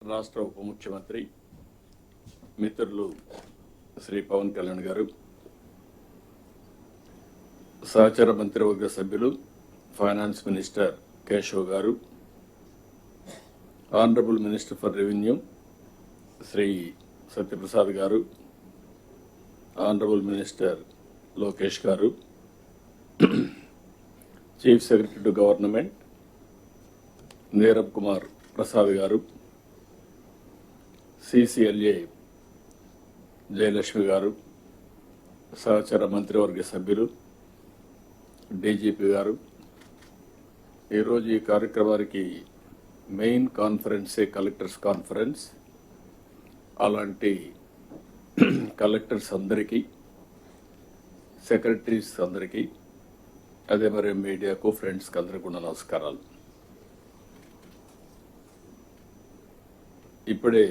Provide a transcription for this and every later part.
రాష్ట్ర ఉప ముఖ్యమంత్రి మిత్రులు శ్రీ పవన్ కళ్యాణ్ గారు, సహచర మంత్రివర్గ సభ్యులు ఫైనాన్స్ మినిస్టర్ కేశవ్ గారు, honourable minister for revenue Shri Satyaprasad గారు, ఆనరబుల్ మినిస్టర్ లోకేష్ గారు, chief secretary to government Neerabh Kumar Prasad గారు, CCLA జయలక్ష్మి గారు, సహచర మంత్రివర్గ సభ్యులు DGP గారు, ఈరోజు ఈ కార్యక్రమానికి మెయిన్ కాన్ఫరెన్సే కలెక్టర్స్ కాన్ఫరెన్స్. అలాంటి కలెక్టర్స్ అందరికీ, సెక్రటరీస్ అందరికీ, అదే మరి మీడియాకు, ఫ్రెండ్స్కి అందరికీ కూడా నమస్కారాలు. ఇప్పుడే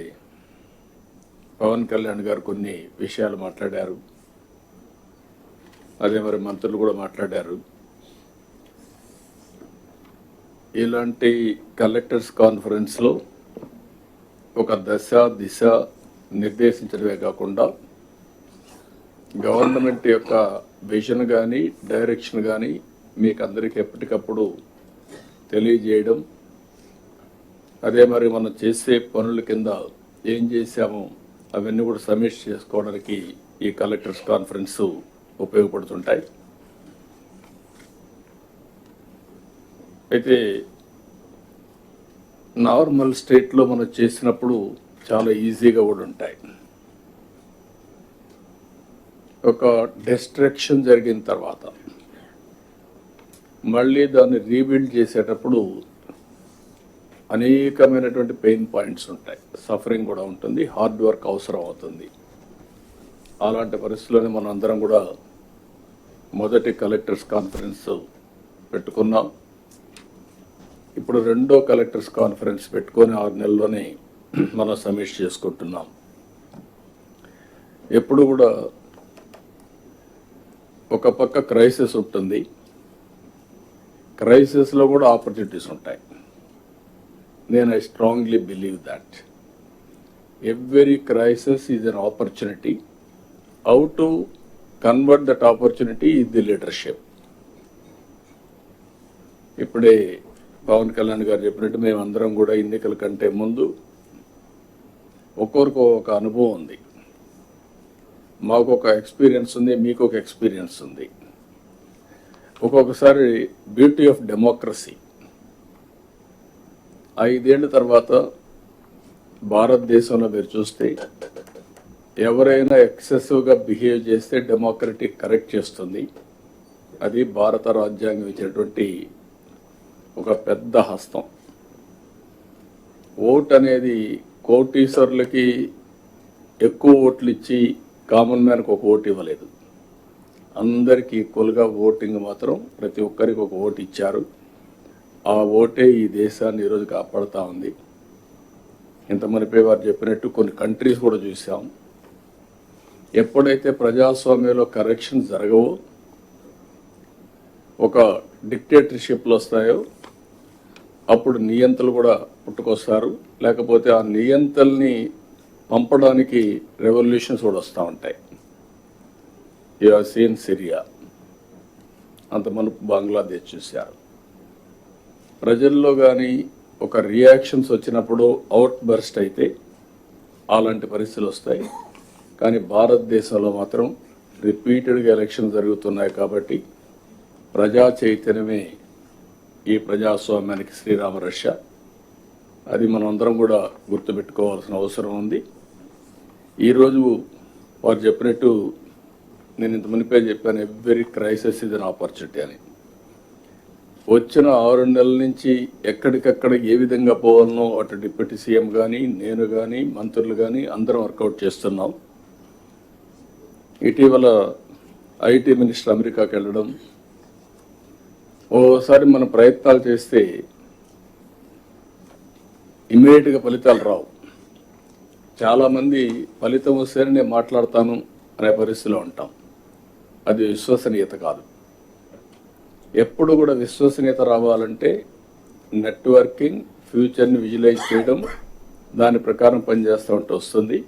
పవన్ కళ్యాణ్ గారు కొన్ని విషయాలు మాట్లాడారు, అదే మరి మంత్రులు కూడా మాట్లాడారు. ఇలాంటి కలెక్టర్స్ కాన్ఫరెన్స్లో ఒక దిశ నిర్దేశించడమే కాకుండా గవర్నమెంట్ యొక్క విజన్ కానీ డైరెక్షన్ కానీ మీకు అందరికీ ఎప్పటికప్పుడు తెలియజేయడం, అదే మరి మనం చేసే పనుల కింద ఏం చేశామో అవన్నీ కూడా సమీక్ష చేసుకోవడానికి ఈ కలెక్టర్స్ కాన్ఫరెన్స్ ఉపయోగపడుతుంటాయి. అయితే నార్మల్ స్టేట్లో మనం చేసినప్పుడు చాలా ఈజీగా కూడా ఉంటాయి. ఒక డిస్ట్రక్షన్ జరిగిన తర్వాత మళ్ళీ దాన్ని రీబిల్డ్ చేసేటప్పుడు అనేకమైనటువంటి పెయిన్ పాయింట్స్ ఉంటాయి, సఫరింగ్ కూడా ఉంటుంది, హార్డ్ వర్క్ అవసరం అవుతుంది. అలాంటి పరిస్థితుల్లోనే మనం అందరం కూడా మొదటి కలెక్టర్స్ కాన్ఫరెన్స్ పెట్టుకున్నాం. ఇప్పుడు రెండో కలెక్టర్స్ కాన్ఫరెన్స్ పెట్టుకొని 6 నెలల్లోనే మనం సమీక్ష చేసుకుంటున్నాం. ఎప్పుడు కూడా ఒక పక్క క్రైసిస్ ఉంటుంది, క్రైసిస్లో కూడా ఆపర్చునిటీస్ ఉంటాయి. నేను I strongly believe that every crisis is an opportunity. How to convert that opportunity is the leadership. ఇప్పుడే పవన్ కళ్యాణ్ గారు చెప్పినట్టు మేమందరం కూడా ఎన్నికల కంటే ముందు ఒక్కొక్కరికి ఒక అనుభవం ఉంది. మాకు ఒక ఎక్స్పీరియన్స్ ఉంది, మీకు ఒక ఎక్స్పీరియన్స్ ఉంది. ఒక్కొక్కసారి బ్యూటీ ఆఫ్ డెమోక్రసీ, 5 ఏళ్ల తర్వాత భారతదేశంలో మీరు చూస్తే ఎవరైనా ఎక్సెసివ్గా బిహేవ్ చేస్తే డెమోక్రటిక్ కరెక్ట్ చేస్తుంది. అది భారత రాజ్యాంగం ఇచ్చినటువంటి ఒక పెద్ద హస్తం. ఓట్ అనేది కోటీశ్వరులకి ఎక్కువ ఓట్లు ఇచ్చి కామన్ మ్యాన్కి ఒక ఓటు ఇవ్వలేదు. అందరికీ ఈక్వల్గా ఓటింగ్ మాత్రం ప్రతి ఒక్కరికి ఒక ఓటు ఇచ్చారు. ఆ ఓటే ఈ దేశాన్ని ఈరోజు కాపాడుతూ ఉంది. ఇంతమంది వారు చెప్పినట్టు కొన్ని కంట్రీస్ కూడా చూసాం. ఎప్పుడైతే ప్రజాస్వామ్యంలో కరెక్షన్ జరగవో, ఒక డిక్టేటర్షిప్లు వస్తాయో, అప్పుడు నియంతలు కూడా పుట్టుకొస్తారు. లేకపోతే ఆ నియంతల్ని పంపడానికి రెవల్యూషన్స్ కూడా వస్తూ ఉంటాయి. యు హావ్ సీన్ సిరియా, అంతమంది బంగ్లాదేశ్ చూశారు. ప్రజల్లో కానీ ఒక రియాక్షన్స్ వచ్చినప్పుడు అవుట్ బర్స్ట్ అయితే అలాంటి పరిస్థితులు వస్తాయి. కానీ భారతదేశంలో మాత్రం రిపీటెడ్గా ఎలక్షన్ జరుగుతున్నాయి. కాబట్టి ప్రజా చైతన్యమే ఈ ప్రజాస్వామ్యానికి శ్రీరామ రక్ష. అది మనం అందరం కూడా గుర్తుపెట్టుకోవాల్సిన అవసరం ఉంది. ఈరోజు వారు చెప్పినట్టు నేను ఇంత మునిపే చెప్పాను, every crisis is an opportunity అని. వచ్చిన 6 నెలల నుంచి ఎక్కడికక్కడ ఏ విధంగా పోవాలనో అటు డిప్యూటీ సీఎం కానీ, నేను కానీ, మంత్రులు కానీ అందరం వర్కౌట్ చేస్తున్నాం. ఇటీవల IT మినిస్టర్ అమెరికాకి వెళ్ళడం, ఓసారి మనం ప్రయత్నాలు చేస్తే ఇమ్మీడియట్గా ఫలితాలు రావు. చాలామంది ఫలితం వస్తేనే నేను మాట్లాడతాను అనే పరిస్థితిలో ఉంటాం. అది విశ్వసనీయత కాదు. ఎప్పుడు కూడా విశ్వసనీయత రావాలంటే నెట్వర్కింగ్, ఫ్యూచర్ని విజువలైజ్ చేయడం, దాని ప్రకారం పనిచేస్తూ ఉంటూ వస్తుంది.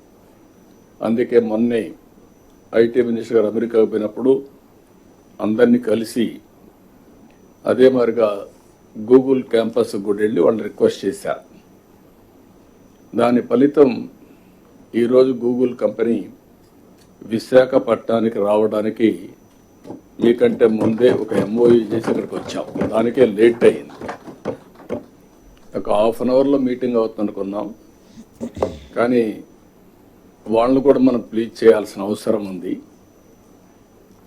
అందుకే మొన్నే ఐటీ మినిస్టర్ గారు అమెరికాకు పోయినప్పుడు అందరినీ కలిసి అదే మరిగా గూగుల్ క్యాంపస్ కూడా వెళ్ళి వాళ్ళని రిక్వెస్ట్ చేశారు. దాని ఫలితం ఈరోజు గూగుల్ కంపెనీ విశాఖపట్నానికి రావడానికి మీకంటే ముందే ఒక ఎంఓయూ చేసి ఇక్కడికి వచ్చాం. దానికే లేట్ అయింది. ఒక హాఫ్ అన్ అవర్లో మీటింగ్ అవుతుంది అనుకున్నాం, కానీ వాళ్ళని కూడా మనం ప్లీజ్ చేయాల్సిన అవసరం ఉంది.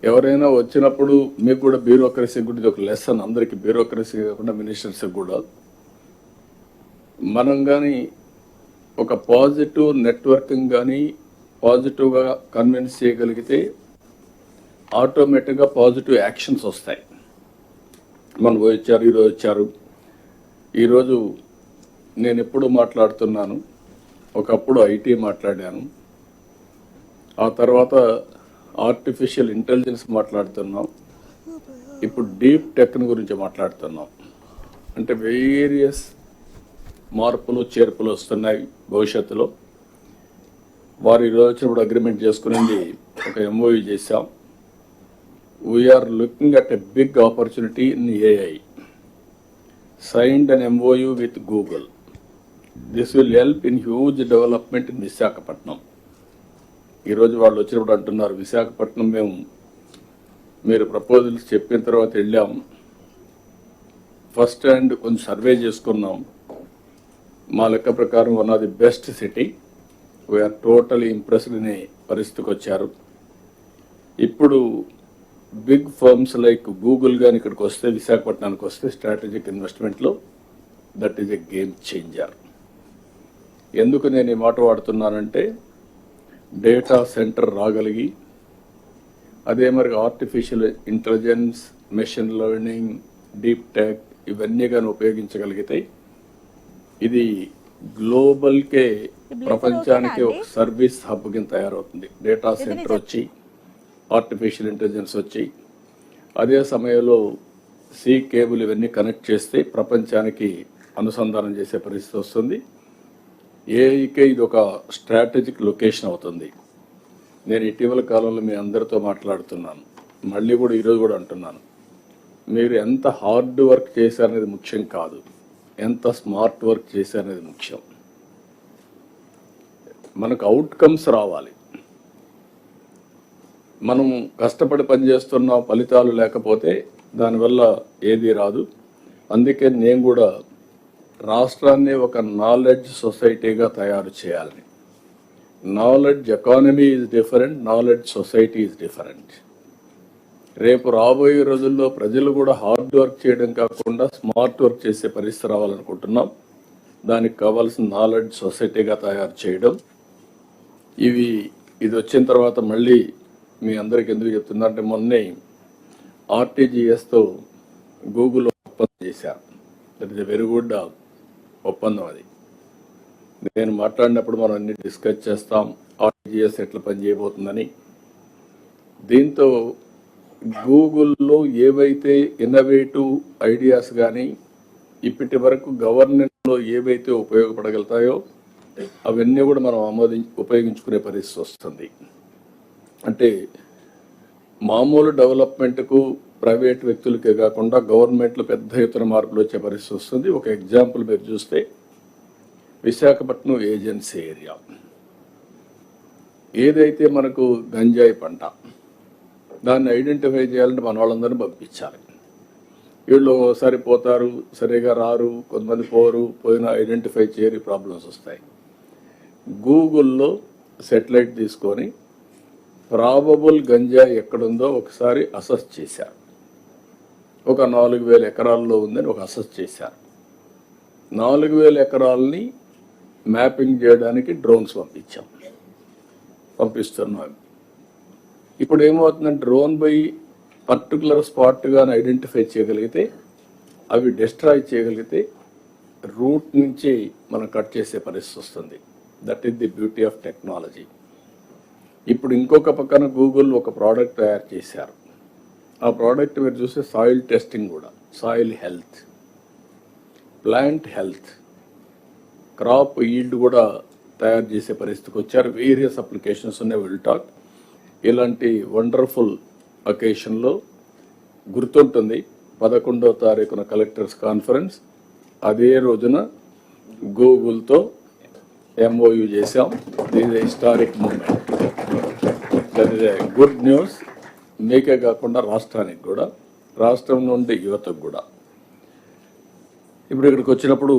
ఎవరైనా వచ్చినప్పుడు మీకు కూడా బ్యూరోక్రసీ కూడా ఇది ఒక లెసన్, అందరికీ బ్యూరోక్రసీ కాకుండా మినిస్టర్స్కి కూడా మనం కానీ ఒక పాజిటివ్ నెట్వర్కింగ్ కానీ పాజిటివ్గా కన్విన్స్ చేయగలిగితే ఆటోమేటిక్గా పాజిటివ్ యాక్షన్స్ వస్తాయి. మనం వచ్చారు, ఈరోజు వచ్చారు. ఈరోజు నేను ఎప్పుడు మాట్లాడుతున్నాను, ఒకప్పుడు ఐటీ మాట్లాడాను, ఆ తర్వాత ఆర్టిఫిషియల్ ఇంటెలిజెన్స్ మాట్లాడుతున్నాం, ఇప్పుడు డీప్ టెక్ని గురించి మాట్లాడుతున్నాం. అంటే వేరియస్ మార్పులు చేర్పులు వస్తున్నాయి భవిష్యత్తులో. వారు ఈరోజు వచ్చినప్పుడు అగ్రిమెంట్ చేసుకునేది ఒక ఎంఓయూ చేశాం. We're looking at a big opportunity in AI. signed an MOU with Google. This will help in huge development in Visakhapatnam. ఈరోజు వాళ్ళు వచ్చినప్పుడు అంటున్నారు, విశాఖపట్నం మీరు ప్రపోజల్స్ చెప్పిన తర్వాత వెళ్ళాం, ఫస్ట్ హ్యాండ్ కొంచెం సర్వే చేసుకున్నాం. మా లెక్క ప్రకారం one of the best city, we're totally impressed అనే పరిస్థితికి వచ్చారు. ఇప్పుడు బిగ్ ఫర్మ్స్ లైక్ గూగుల్ కానీ ఇక్కడికి వస్తే, విశాఖపట్నానికి వస్తే స్ట్రాటజిక్ ఇన్వెస్ట్మెంట్లో that is a game changer. ఎందుకు నేను ఈ మాట వాడుతున్నానంటే, డేటా సెంటర్ రాగలిగి అదే మరి artificial intelligence, machine learning, deep tech ఇవన్నీ కానీ ఉపయోగించగలిగితే ఇది గ్లోబల్కే ప్రపంచానికి ఒక సర్వీస్ హబ్ కింద తయారవుతుంది. డేటా సెంటర్ వచ్చి ఆర్టిఫిషియల్ ఇంటెలిజెన్స్ వచ్చి అదే సమయంలో సీ కేబుల్ ఇవన్నీ కనెక్ట్ చేస్తే ప్రపంచానికి అనుసంధానం చేసే పరిస్థితి వస్తుంది. ఏఐకే ఇది ఒక స్ట్రాటజిక్ లొకేషన్ అవుతుంది. నేను ఇటీవల కాలంలో మీ అందరితో మాట్లాడుతున్నాను, మళ్ళీ కూడా ఈరోజు కూడా అంటున్నాను, మీరు ఎంత హార్డ్ వర్క్ చేశారనేది ముఖ్యం కాదు, ఎంత స్మార్ట్ వర్క్ చేశారనేది ముఖ్యం. మనకు అవుట్కమ్స్ రావాలి. మనం కష్టపడి పనిచేస్తున్న ఫలితాలు లేకపోతే దానివల్ల ఏది రాదు. అందుకే నేను కూడా రాష్ట్రాన్ని ఒక నాలెడ్జ్ సొసైటీగా తయారు చేయాలని. Knowledge economy is different, knowledge society is different. రేపు రాబోయే రోజుల్లో ప్రజలు కూడా హార్డ్ వర్క్ చేయడం కాకుండా స్మార్ట్ వర్క్ చేసే పరిస్థితి రావాలనుకుంటున్నాం. దానికి కావాల్సిన నాలెడ్జ్ సొసైటీగా తయారు చేయడం. ఇది వచ్చిన తర్వాత మళ్ళీ మీ అందరికి ఎందుకు చెప్తున్నా అంటే, మొన్నే ఆర్టీజీఎస్తో గూగుల్ ఒప్పందం చేశారు. That is a very good ఒప్పందం. అది నేను మాట్లాడినప్పుడు మనం అన్ని డిస్కస్ చేస్తాం, ఆర్టీజీఎస్ ఎట్లా పనిచేయబోతుందని. దీంతో గూగుల్లో ఏవైతే ఇన్నోవేటివ్ ఐడియాస్ కానీ ఇప్పటి వరకు గవర్నెన్స్లో ఏవైతే ఉపయోగపడగలుగుతాయో అవన్నీ కూడా మనం ఉపయోగించుకునే పరిస్థితి వస్తుంది. అంటే మామూలు డెవలప్మెంట్కు ప్రైవేట్ వ్యక్తులకే కాకుండా గవర్నమెంట్లో పెద్ద ఎత్తున మార్పులు వచ్చే పరిస్థితి వస్తుంది. ఒక ఎగ్జాంపుల్ మీరు చూస్తే, విశాఖపట్నం ఏజెన్సీ ఏరియా ఏదైతే మనకు గంజాయి పంట, దాన్ని ఐడెంటిఫై చేయాలంటే మన వాళ్ళందరినీ పంపించాలి. వీళ్ళు ఒకసారి పోతారు, సరిగా రారు, కొంతమంది పోయినా ఐడెంటిఫై చేయని ప్రాబ్లమ్స్ వస్తాయి. గూగుల్లో సెటిలైట్ తీసుకొని ప్రాబబుల్ గంజాయి ఎక్కడుందో ఒకసారి అసెస్ చేశారు. ఒక 4,000 ఎకరాల్లో ఉందని ఒక అసెస్ చేశారు. 4,000 ఎకరాలని మ్యాపింగ్ చేయడానికి డ్రోన్స్ పంపిస్తున్నాం. ఇప్పుడు ఏమవుతుందంటే, డ్రోన్ బై పర్టికులర్ స్పాట్ కానీ ఐడెంటిఫై చేయగలిగితే, అవి డిస్ట్రాయ్ చేయగలిగితే రూట్ నుంచి మనం కట్ చేసే పరిస్థితి వస్తుంది. That is the beauty of technology. ఇప్పుడు ఇంకొక పక్కన గూగుల్ ఒక ప్రోడక్ట్ తయారు చేశారు. ఆ ప్రోడక్ట్ మీరు చూస్తే సాయిల్ టెస్టింగ్ కూడా, soil health, plant health, crop yield కూడా తయారు చేసే పరిస్థితికి వచ్చారు. వేరియస్ అప్లికేషన్స్ ఉన్నాయి, విల్ టాక్. ఇలాంటి వండర్ఫుల్ అకేషన్లో గుర్తుంటుంది 11వ తారీఖున కలెక్టర్స్ కాన్ఫరెన్స్. అదే రోజున గూగుల్తో MOU చేశాం. ఇది historic moment. That is a good news మీకే కాకుండా రాష్ట్రానికి కూడా, రాష్ట్రం నుండి యువతకు కూడా. ఇప్పుడు ఇక్కడికి వచ్చినప్పుడు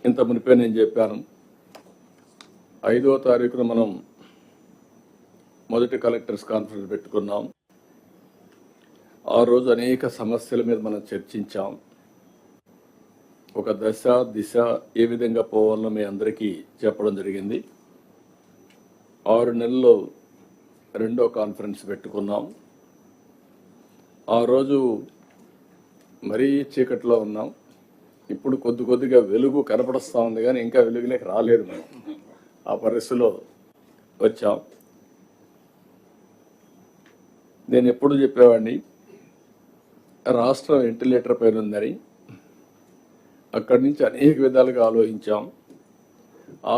ఇంత మునిపే నేను చెప్పాను, 5వ తారీఖున మనం మొదటి కలెక్టర్స్ కాన్ఫరెన్స్ పెట్టుకున్నాం. ఆ రోజు అనేక సమస్యల మీద మనం చర్చించాం. ఒక దశ దిశ ఏ విధంగా పోవాలో మీ అందరికీ చెప్పడం జరిగింది. 6 నెలల్లో 2వ కాన్ఫరెన్స్ పెట్టుకున్నాం. ఆ రోజు మరీ చీకట్లో ఉన్నాం. ఇప్పుడు కొద్దిగా వెలుగు కనపడుస్తూ ఉంది, కానీ ఇంకా వెలుగులోకి రాలేదు. మనం ఆ పరిస్థితిలో వచ్చాం. నేను ఎప్పుడు చెప్పేవాడిని, రాష్ట్రం వెంటిలేటర్ పైన ఉందని. అక్కడి నుంచి అనేక విధాలుగా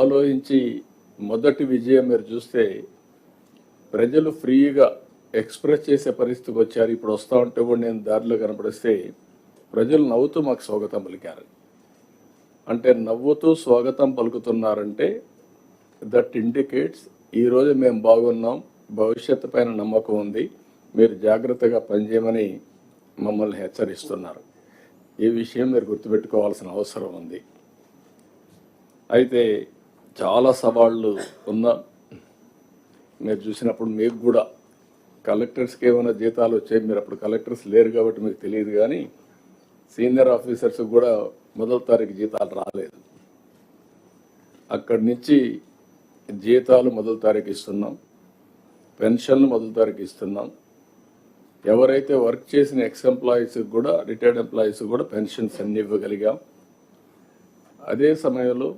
ఆలోచించి మొదటి విజయం మీరు చూస్తే ప్రజలు ఫ్రీగా ఎక్స్ప్రెస్ చేసే పరిస్థితికి వచ్చారు. ఇప్పుడు వస్తూ ఉంటే కూడా నేను దారిలో కనపడిస్తే ప్రజలు నవ్వుతూ మాకు స్వాగతం పలికారు. అంటే నవ్వుతూ స్వాగతం పలుకుతున్నారంటే దట్ ఇండికేట్స్ ఈరోజు మేము బాగున్నాం, భవిష్యత్తు పైన నమ్మకం ఉంది, మీరు జాగ్రత్తగా పనిచేయమని మమ్మల్ని హెచ్చరిస్తున్నారు. ఈ విషయం మీరు గుర్తుపెట్టుకోవాల్సిన అవసరం ఉంది. అయితే చాలా సవాళ్ళు ఉన్నా మీరు చూసినప్పుడు మీకు కూడా కలెక్టర్స్కి ఏమైనా జీతాలు వచ్చాయి. మీరు అప్పుడు కలెక్టర్స్ లేరు కాబట్టి మీకు తెలియదు, కానీ సీనియర్ ఆఫీసర్స్ కూడా 1వ తారీఖు జీతాలు రాలేదు. అక్కడి నుంచి జీతాలు 1వ తారీఖు ఇస్తున్నాం, పెన్షన్లు 1వ తారీఖు ఇస్తున్నాం. ఎవరైతే వర్క్ చేసిన ఎక్స్ ఎంప్లాయీస్కి కూడా, రిటైర్డ్ ఎంప్లాయీస్ కూడా పెన్షన్స్ అన్ని ఇవ్వగలిగాం. అదే సమయంలో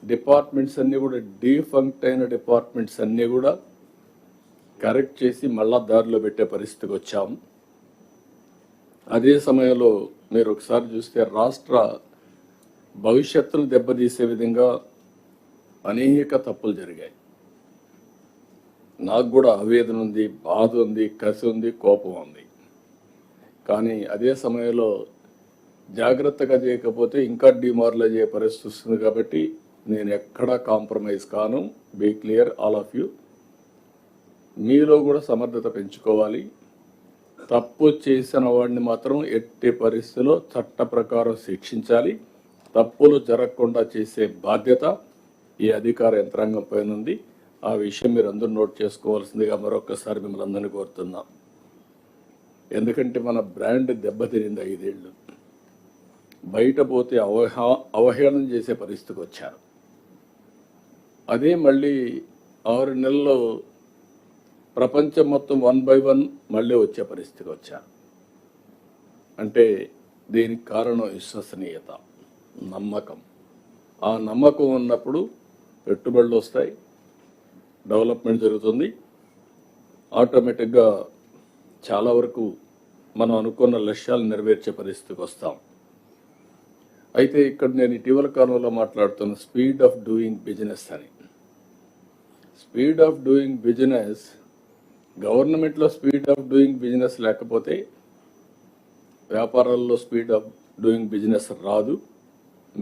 డిపార్ట్మెంట్స్ అన్నీ కూడా, డీఫంక్ట్ అయిన డిపార్ట్మెంట్స్ అన్నీ కూడా కరెక్ట్ చేసి మళ్ళా దారిలో పెట్టే పరిస్థితికి వచ్చాం. అదే సమయంలో మీరు ఒకసారి చూస్తే రాష్ట్ర భవిష్యత్తును దెబ్బతీసే విధంగా అనేక తప్పులు జరిగాయి. నాకు కూడా ఆవేదన ఉంది, బాధ ఉంది, కసి ఉంది, కోపం ఉంది. కానీ అదే సమయంలో జాగ్రత్తగా చేయకపోతే ఇంకా డిమారలైజ్ అయ్యే పరిస్థితి వస్తుంది. కాబట్టి నేను ఎక్కడా కాంప్రమైజ్ కాను. Be clear all of you. మీలో కూడా సమర్థత పెంచుకోవాలి. తప్పు చేసిన వాడిని మాత్రం ఎట్టి పరిస్థితిలో చట్ట ప్రకారం శిక్షించాలి. తప్పులు జరగకుండా చేసే బాధ్యత ఈ అధికార యంత్రాంగం పైన ఉంది. ఆ విషయం మీరు అందరూ నోట్ చేసుకోవాల్సిందిగా మరొకసారి మిమ్మల్ని అందరినీ కోరుతున్నాం. ఎందుకంటే మన బ్రాండ్ దెబ్బతినింది. 5 ఏళ్ళు బయట పోతే అవహేళన చేసే పరిస్థితికి వచ్చారు. అదే మళ్ళీ 6 నెలల్లో ప్రపంచం మొత్తం 1 by 1 మళ్ళీ వచ్చే పరిస్థితికి వచ్చారు. అంటే దీనికి కారణం విశ్వసనీయత, నమ్మకం. ఆ నమ్మకం ఉన్నప్పుడు పెట్టుబడులు వస్తాయి, డెవలప్మెంట్ జరుగుతుంది. ఆటోమేటిక్గా చాలా వరకు మనం అనుకున్న లక్ష్యాలు నెరవేర్చే పరిస్థితికి వస్తాం. అయితే ఇక్కడ నేను ఇటీవల కాలంలో మాట్లాడుతున్న స్పీడ్ ఆఫ్ డూయింగ్ బిజినెస్ అని. స్పీడ్ ఆఫ్ డూయింగ్ బిజినెస్, గవర్నమెంట్లో స్పీడ్ ఆఫ్ డూయింగ్ బిజినెస్ లేకపోతే వ్యాపారాల్లో స్పీడ్ ఆఫ్ డూయింగ్ బిజినెస్ రాదు.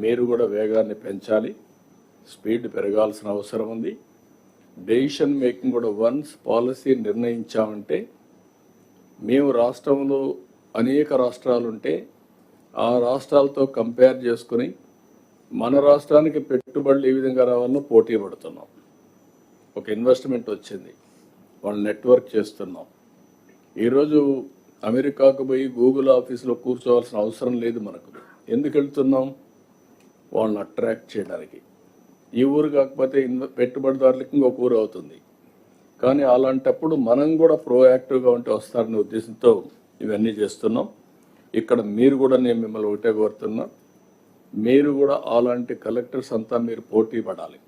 మీరు కూడా వేగాన్ని పెంచాలి, స్పీడ్ పెరగాల్సిన అవసరం ఉంది. డెసిషన్ మేకింగ్ కూడా వన్స్ పాలసీ నిర్ణయించామంటే, మేము రాష్ట్రంలో అనేక రాష్ట్రాలు ఉంటే ఆ రాష్ట్రాలతో కంపేర్ చేసుకుని మన రాష్ట్రానికి పెట్టుబడులు ఏ విధంగా రావాలో పోటీ పడుతున్నాం. ఒక ఇన్వెస్ట్మెంట్ వచ్చింది, వాళ్ళు నెట్వర్క్ చేస్తున్నాం. ఈరోజు అమెరికాకు పోయి గూగుల్ ఆఫీసులో కూర్చోవాల్సిన అవసరం లేదు మనకు. ఎందుకు వెళ్తున్నాం? వాళ్ళని అట్రాక్ట్ చేయడానికి. ఈ ఊరు కాకపోతే పెట్టుబడిదారులకి ఇంకొక ఊరు అవుతుంది. కానీ అలాంటప్పుడు మనం కూడా ప్రోయాక్టివ్గా ఉంటే వస్తారనే ఉద్దేశంతో ఇవన్నీ చేస్తున్నాం. ఇక్కడ మీరు కూడా, నేను మిమ్మల్ని ఒకటే కోరుతున్నా, మీరు కూడా అలాంటి కలెక్టర్స్ అంతా మీరు పోటీ పడాలి.